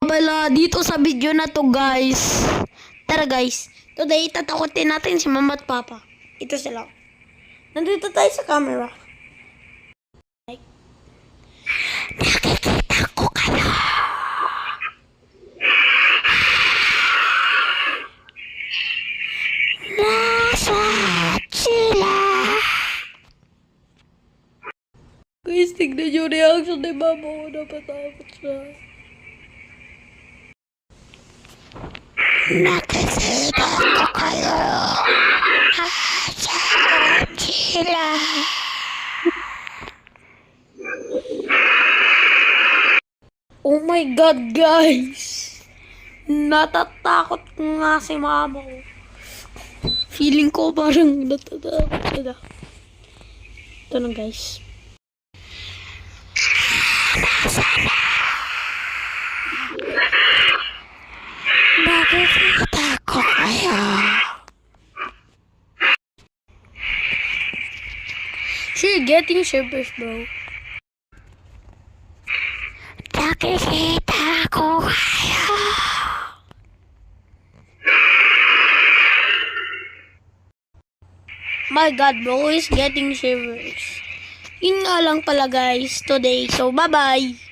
Bala, dito sa video na to guys. Tara guys, today tatakotin natin si mama at papa. Ito sila. Nandito tayo sa camera. Nakikita ko kayo. Nasa sila. Guys, tignan yung reaction ni mama ko. Napatakot siya. Nakikita ko kayo. Asan sila? Oh my God, guys! Natatakot nga si mama ko. Feeling ko parang natatakot sila. Ito na, guys. Nasaan? Nakikita ko kayo. She's getting shivers, bro. Nakikita ko kayo. My God, bro is getting shivers. Yun nga lang pala guys today. So, bye-bye.